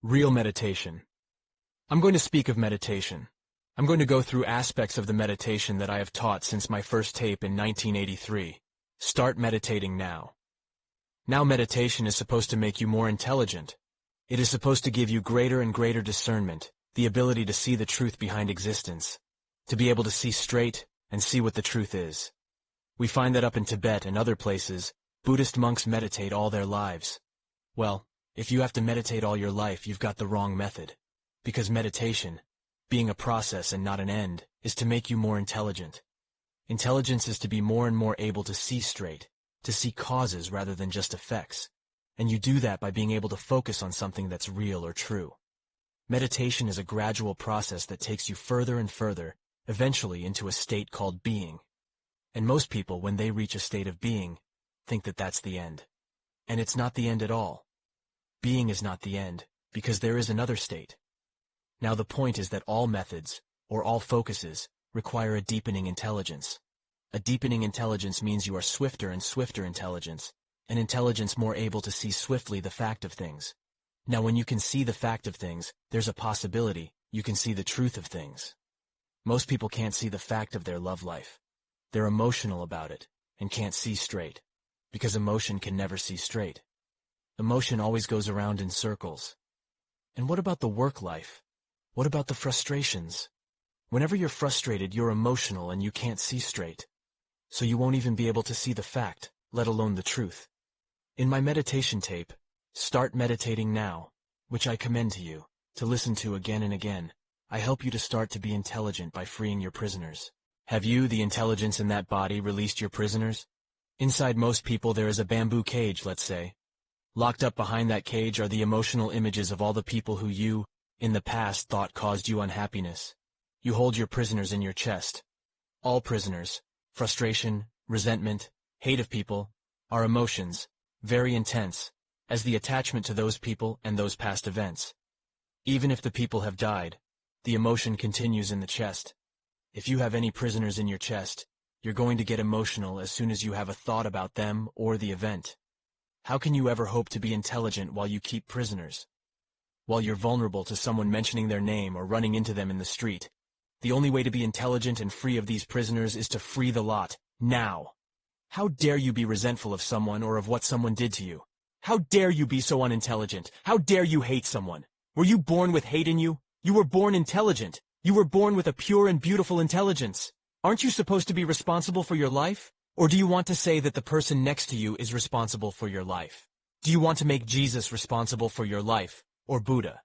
Real meditation. I'm going to speak of meditation. I'm going to go through aspects of the meditation that I have taught since my first tape in 1983. Start meditating now. Now meditation is supposed to make you more intelligent. It is supposed to give you greater and greater discernment, the ability to see the truth behind existence, to be able to see straight and see what the truth is. We find that up in Tibet and other places, Buddhist monks meditate all their lives. Well, if you have to meditate all your life, you've got the wrong method. Because meditation, being a process and not an end, is to make you more intelligent. Intelligence is to be more and more able to see straight, to see causes rather than just effects. And you do that by being able to focus on something that's real or true. Meditation is a gradual process that takes you further and further, eventually into a state called being. And most people, when they reach a state of being, think that that's the end. And it's not the end at all. Being is not the end, because there is another state. Now the point is that all methods, or all focuses, require a deepening intelligence. A deepening intelligence means you are swifter and swifter intelligence, an intelligence more able to see swiftly the fact of things. Now when you can see the fact of things, there's a possibility you can see the truth of things. Most people can't see the fact of their love life. They're emotional about it, and can't see straight, because emotion can never see straight. Emotion always goes around in circles. And what about the work life? What about the frustrations? Whenever you're frustrated, you're emotional and you can't see straight. So you won't even be able to see the fact, let alone the truth. In my meditation tape, Start Meditating Now, which I commend to you, to listen to again and again, I help you to start to be intelligent by freeing your prisoners. Have you, the intelligence in that body, released your prisoners? Inside most people there is a bamboo cage, let's say. Locked up behind that cage are the emotional images of all the people who you, in the past, thought caused you unhappiness. You hold your prisoners in your chest. All prisoners, frustration, resentment, hate of people, are emotions, very intense, as the attachment to those people and those past events. Even if the people have died, the emotion continues in the chest. If you have any prisoners in your chest, you're going to get emotional as soon as you have a thought about them or the event. How can you ever hope to be intelligent while you keep prisoners? While you're vulnerable to someone mentioning their name or running into them in the street, the only way to be intelligent and free of these prisoners is to free the lot, now. How dare you be resentful of someone or of what someone did to you? How dare you be so unintelligent? How dare you hate someone? Were you born with hate in you? You were born intelligent. You were born with a pure and beautiful intelligence. Aren't you supposed to be responsible for your life? Or do you want to say that the person next to you is responsible for your life? Do you want to make Jesus responsible for your life, or Buddha?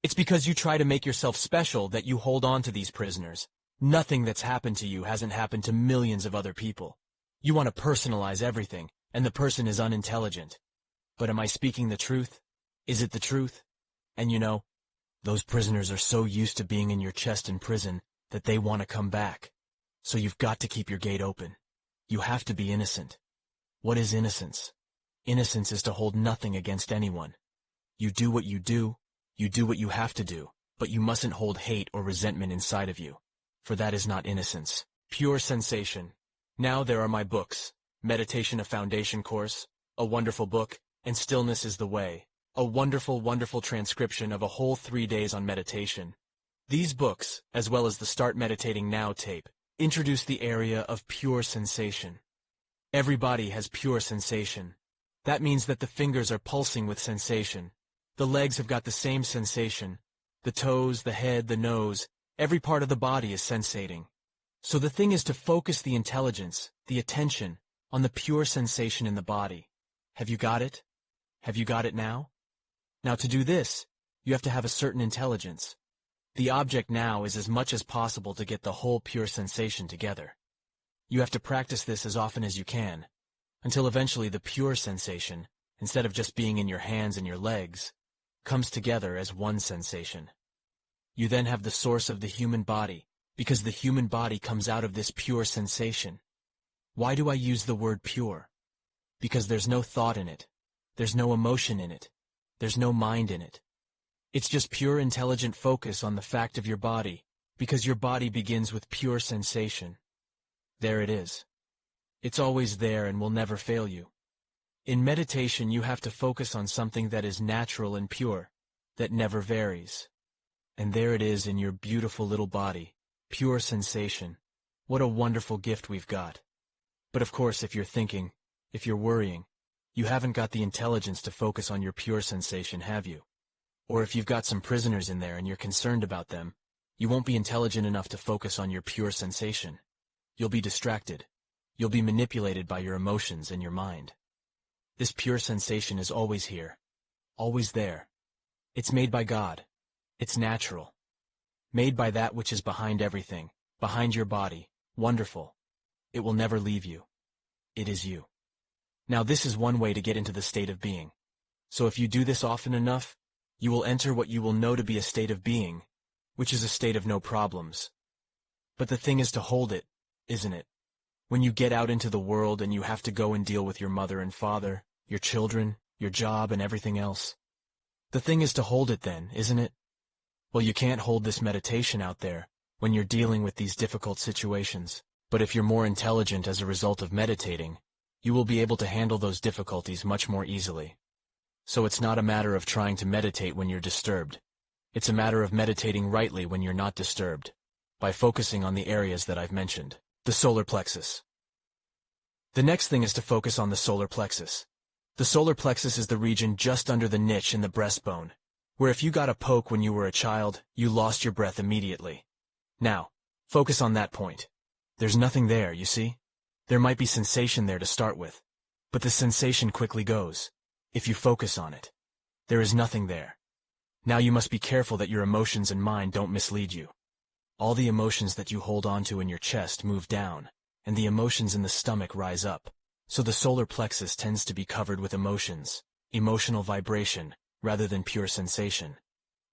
It's because you try to make yourself special that you hold on to these prisoners. Nothing that's happened to you hasn't happened to millions of other people. You want to personalize everything, and the person is unintelligent. But am I speaking the truth? Is it the truth? And you know, those prisoners are so used to being in your chest in prison that they want to come back. So you've got to keep your gate open. You have to be innocent. What is innocence? Innocence is to hold nothing against anyone. You do what you do what you have to do, but you mustn't hold hate or resentment inside of you, for that is not innocence. Pure sensation. Now there are my books, Meditation, a Foundation Course, a wonderful book, and Stillness is the Way, a wonderful, wonderful transcription of a whole 3 days on meditation. These books, as well as the Start Meditating Now tape, introduce the area of pure sensation. Everybody has pure sensation. That means that the fingers are pulsing with sensation. The legs have got the same sensation. The toes, the head, the nose, every part of the body is sensating. So the thing is to focus the intelligence, the attention, on the pure sensation in the body. Have you got it? Have you got it now? Now to do this, you have to have a certain intelligence. The object now is as much as possible to get the whole pure sensation together. You have to practice this as often as you can, until eventually the pure sensation, instead of just being in your hands and your legs, comes together as one sensation. You then have the source of the human body, because the human body comes out of this pure sensation. Why do I use the word pure? Because there's no thought in it. There's no emotion in it. There's no mind in it. It's just pure intelligent focus on the fact of your body, because your body begins with pure sensation. There it is. It's always there and will never fail you. In meditation you have to focus on something that is natural and pure. that never varies. And there it is in your beautiful little body, pure sensation. What a wonderful gift we've got. But of course, if you're thinking, if you're worrying, you haven't got the intelligence to focus on your pure sensation, have you? Or if you've got some prisoners in there and you're concerned about them, you won't be intelligent enough to focus on your pure sensation. You'll be distracted. You'll be manipulated by your emotions and your mind. This pure sensation is always here, always there. It's made by God. It's natural. Made by that which is behind everything, behind your body, wonderful. It will never leave you. It is you. Now this is one way to get into the state of being. So if you do this often enough, you will enter what you will know to be a state of being, which is a state of no problems. But the thing is to hold it, isn't it? When you get out into the world and you have to go and deal with your mother and father, your children, your job, and everything else. The thing is to hold it then, isn't it? Well, you can't hold this meditation out there when you're dealing with these difficult situations. But if you're more intelligent as a result of meditating, you will be able to handle those difficulties much more easily. So it's not a matter of trying to meditate when you're disturbed. It's a matter of meditating rightly when you're not disturbed, by focusing on the areas that I've mentioned. The solar plexus. The next thing is to focus on the solar plexus. The solar plexus is the region just under the niche in the breastbone, where if you got a poke when you were a child, you lost your breath immediately. Now, focus on that point. There's nothing there, you see? There might be sensation there to start with, but the sensation quickly goes. If you focus on it, there is nothing there. Now you must be careful that your emotions and mind don't mislead you. All the emotions that you hold onto in your chest move down, and the emotions in the stomach rise up. So the solar plexus tends to be covered with emotions, emotional vibration, rather than pure sensation.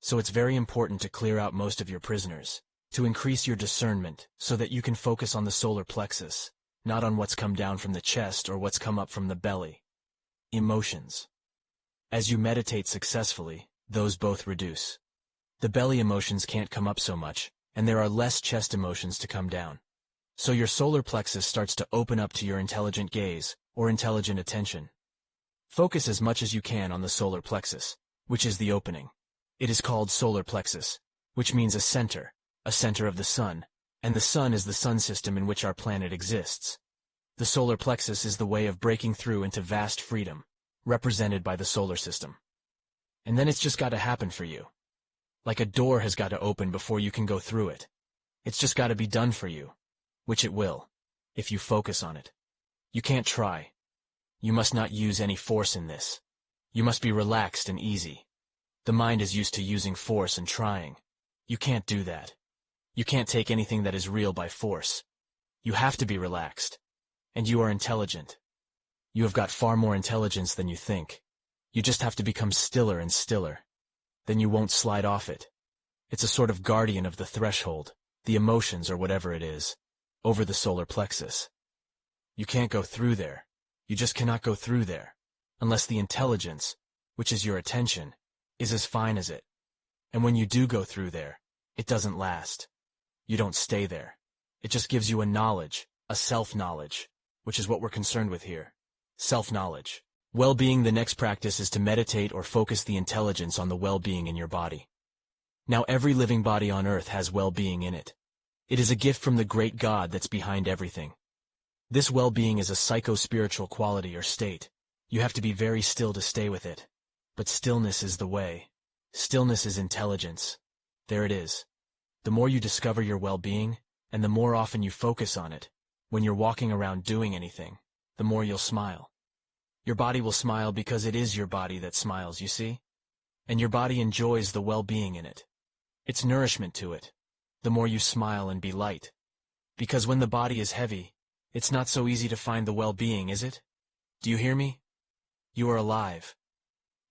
So it's very important to clear out most of your prisoners, to increase your discernment so that you can focus on the solar plexus, not on what's come down from the chest or what's come up from the belly. Emotions. As you meditate successfully, those both reduce. The belly emotions can't come up so much, and there are less chest emotions to come down. So your solar plexus starts to open up to your intelligent gaze, or intelligent attention. Focus as much as you can on the solar plexus, which is the opening. It is called solar plexus, which means a center of the sun, and the sun is the sun system in which our planet exists. The solar plexus is the way of breaking through into vast freedom, represented by the solar system. And then it's just got to happen for you. Like a door has got to open before you can go through it. It's just got to be done for you, which it will, if you focus on it. You can't try. You must not use any force in this. You must be relaxed and easy. The mind is used to using force and trying. You can't do that. You can't take anything that is real by force. You have to be relaxed. And you are intelligent. You have got far more intelligence than you think. You just have to become stiller and stiller. Then you won't slide off it. It's a sort of guardian of the threshold, the emotions or whatever it is, over the solar plexus. You can't go through there. You just cannot go through there, unless the intelligence, which is your attention, is as fine as it. And when you do go through there, it doesn't last. You don't stay there. It just gives you a knowledge, a self-knowledge, which is what we're concerned with here. Self-knowledge. Well-being. The next practice is to meditate or focus the intelligence on the well-being in your body. Now every living body on earth has well-being in it. It is a gift from the great God that's behind everything. This well-being is a psycho-spiritual quality or state. You have to be very still to stay with it. But stillness is the way. Stillness is intelligence. There it is. The more you discover your well-being, and the more often you focus on it, when you're walking around doing anything, the more you'll smile. Your body will smile because it is your body that smiles, you see? And your body enjoys the well-being in it. It's nourishment to it. The more you smile and be light. Because when the body is heavy, it's not so easy to find the well-being, is it? Do you hear me? You are alive.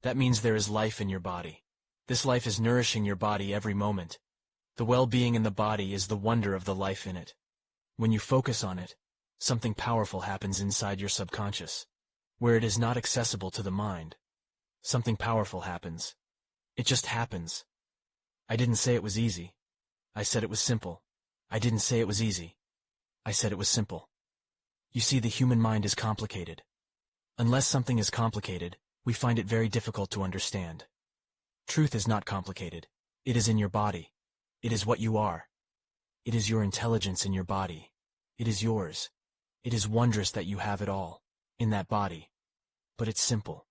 That means there is life in your body. This life is nourishing your body every moment. The well-being in the body is the wonder of the life in it. When you focus on it, something powerful happens inside your subconscious, where it is not accessible to the mind. Something powerful happens. It just happens. I didn't say it was easy. I said it was simple. I didn't say it was easy. I said it was simple. You see, the human mind is complicated. Unless something is complicated, we find it very difficult to understand. Truth is not complicated. It is in your body. It is what you are. It is your intelligence in your body. It is yours. It is wondrous that you have it all, in that body. But it's simple.